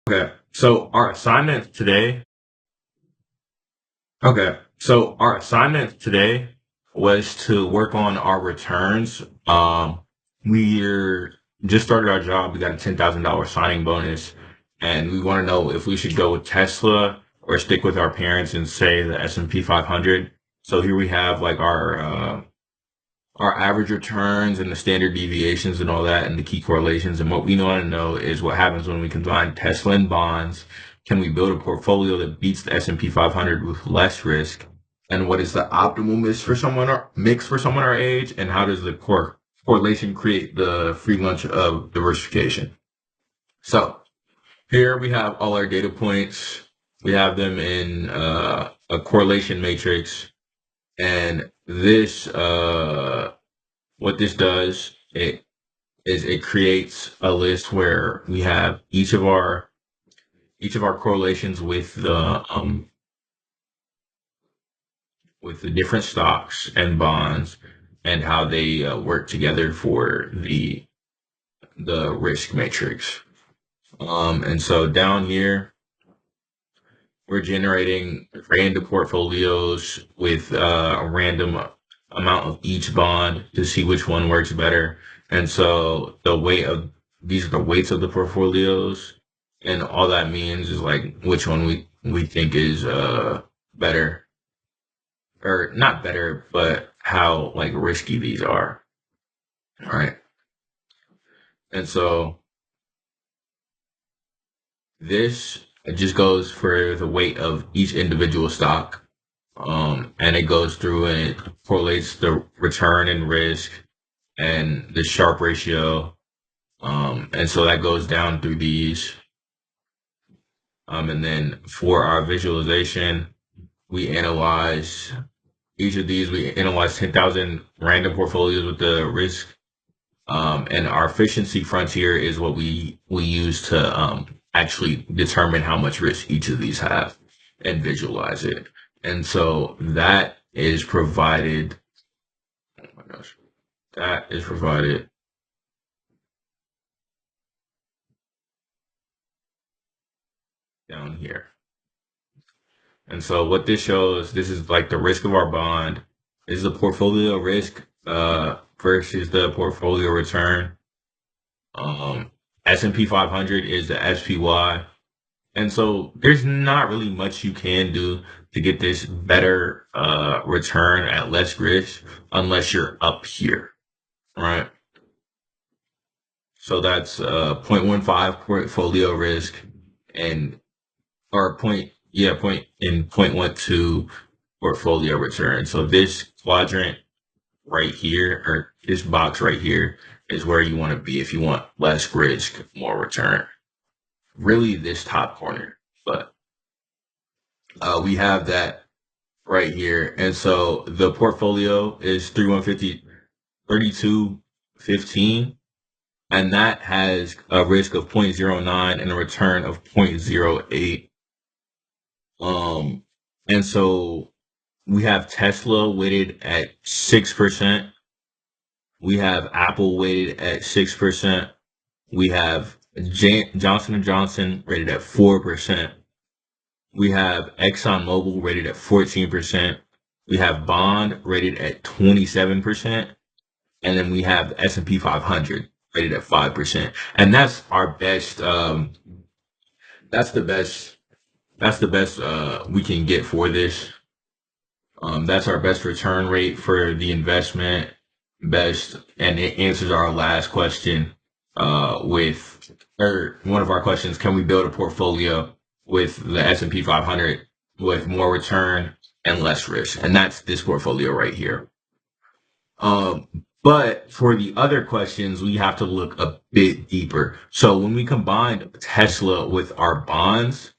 Okay, so our assignment today was to work on our returns. We're just started our job. We got a $10,000 signing bonus, and we want to know if we should go with Tesla or stick with our parents and say the S&P 500. So here we have like our average returns and the standard deviations and all that and the key correlations. And what we want to know is what happens when we combine Tesla and bonds. Can we build a portfolio that beats the S&P 500 with less risk? And what is the optimal mix for someone our age? And how does the correlation create the free lunch of diversification? So here we have all our data points. We have them in a correlation matrix. And what this does, it creates a list where we have each of our correlations with the different stocks and bonds and how they work together for the risk matrix. And so down here we're generating random portfolios with a random amount of each bond to see which one works better. And so these are the weights of the portfolios, and all that means is like which one we think is better, or not better, but how like risky these are. All right. And so this just goes for the weight of each individual stock. And it goes through and it correlates the return and risk and the Sharpe ratio. And so that goes down through these. And then for our visualization, we analyze each of these. We analyze 10,000 random portfolios with the risk. And our efficiency frontier is what we use to actually determine how much risk each of these have and visualize it. And so that is provided. Oh my gosh, that is provided down here. And so what this shows, this is like the risk of our bond. This is the portfolio risk versus the portfolio return. Um, S&P 500 is the SPY. And so there's not really much you can do to get this better return at less risk unless you're up here, right? So that's 0.15 portfolio risk and or point 0.12 portfolio return. So this quadrant right here, or this box right here, is where you want to be if you want less risk, more return. Really, this top corner, but we have that right here. And so the portfolio is 3215, and that has a risk of 0.09 and a return of 0.08. Um, and so we have Tesla weighted at 6%. We have Apple weighted at 6%. We have Johnson & Johnson rated at 4%. We have ExxonMobil rated at 14%. We have Bond rated at 27%. And then we have S&P 500 rated at 5%. And that's our best, that's the best, that's the best we can get for this. That's our best return rate for the investment. Best, and it answers our last question with, or one of our questions: can we build a portfolio with the S&P 500 with more return and less risk? And that's this portfolio right here. Um, but for the other questions, we have to look a bit deeper. So when we combined Tesla with our bonds,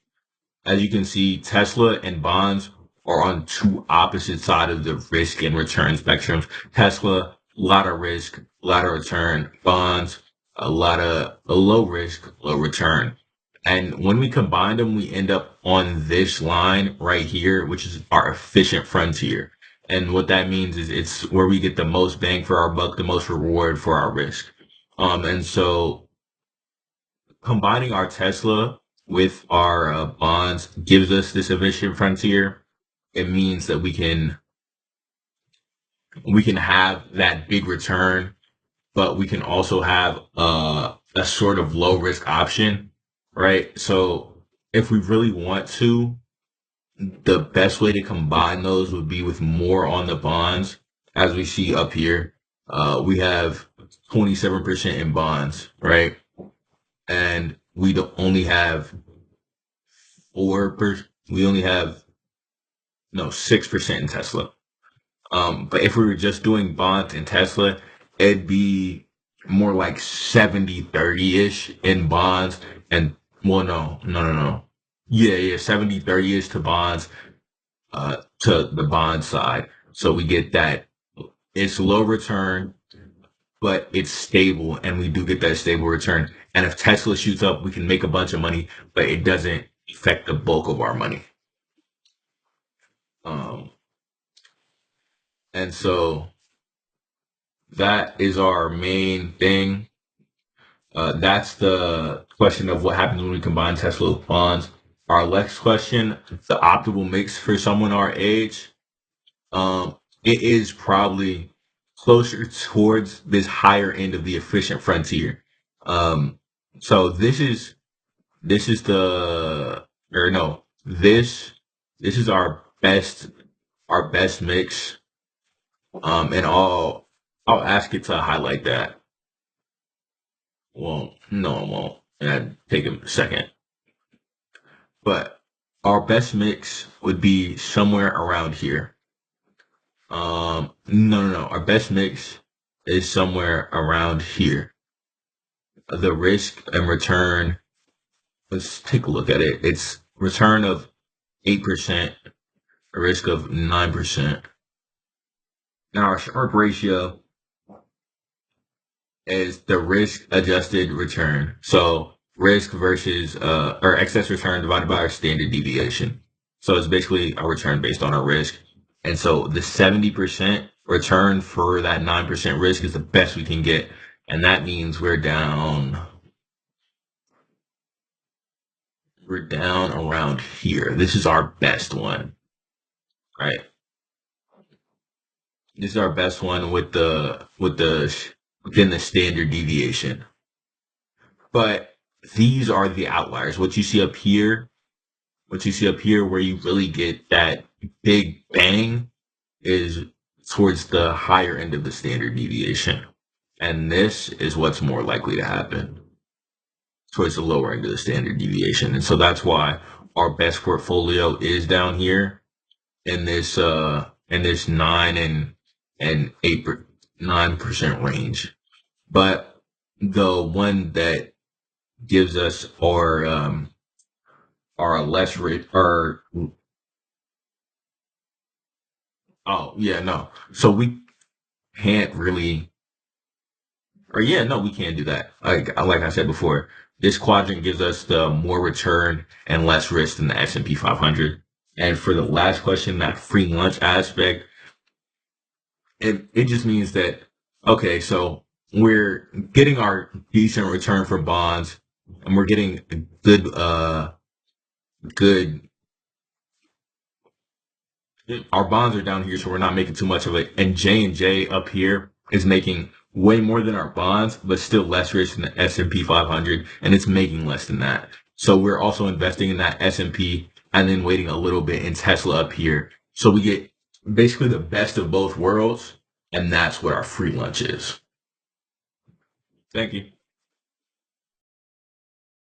as you can see, Tesla and bonds are on two opposite sides of the risk and return spectrums. Tesla, a lot of risk, a lot of return. Bonds, a low risk, low return. And when we combine them, we end up on this line right here, which is our efficient frontier. And what that means is it's where we get the most bang for our buck, the most reward for our risk. And so combining our Tesla with our bonds gives us this efficient frontier. It means that we can have that big return, but we can also have a sort of low risk option, right? So if we really want to, the best way to combine those would be with more on the bonds. As we see up here, we have 27% in bonds, right? And we don't only have 4%, we only have, no, 6% in Tesla. But if we were just doing bonds in Tesla, it'd be more like 70-30-ish in bonds. And, well, no. Yeah, 70-30-ish to bonds, to the bond side. So we get that it's low return, but it's stable, and we do get that stable return. And if Tesla shoots up, we can make a bunch of money, but it doesn't affect the bulk of our money. Um, and so that is our main thing. That's the question of what happens when we combine Tesla with bonds. Our next question, the optimal mix for someone our age. It is probably closer towards this higher end of the efficient frontier. Um, so this is the, or no, this is our best mix. And I'll ask it to highlight that. Well, no, I won't. And I'd take a second. But our best mix would be somewhere around here. No. Our best mix is somewhere around here. The risk and return, let's take a look at it. It's return of 8%, a risk of 9%. Now our Sharpe ratio is the risk adjusted return. So risk versus or excess return divided by our standard deviation. So it's basically a return based on our risk. And so the 70% return for that 9% risk is the best we can get. And that means we're down around here. This is our best one, right? This is our best one with the within the standard deviation. But these are the outliers. What you see up here, where you really get that big bang, is towards the higher end of the standard deviation. And this is what's more likely to happen towards the lower end of the standard deviation. And so that's why our best portfolio is down here in this 9% range. But the one that gives us our less rate, or oh yeah, no. So we can't really, or yeah, no, we can't do that. Like I said before, this quadrant gives us the more return and less risk than the S&P 500. And for the last question, that free lunch aspect, it just means that, okay, so we're getting our decent return for bonds, and we're getting a good, our bonds are down here, so we're not making too much of it. And J&J up here is making way more than our bonds, but still less risk than the S&P 500, and it's making less than that. So we're also investing in that S&P and then waiting a little bit in Tesla up here. So we get basically the best of both worlds, and that's what our free lunch is. Thank you.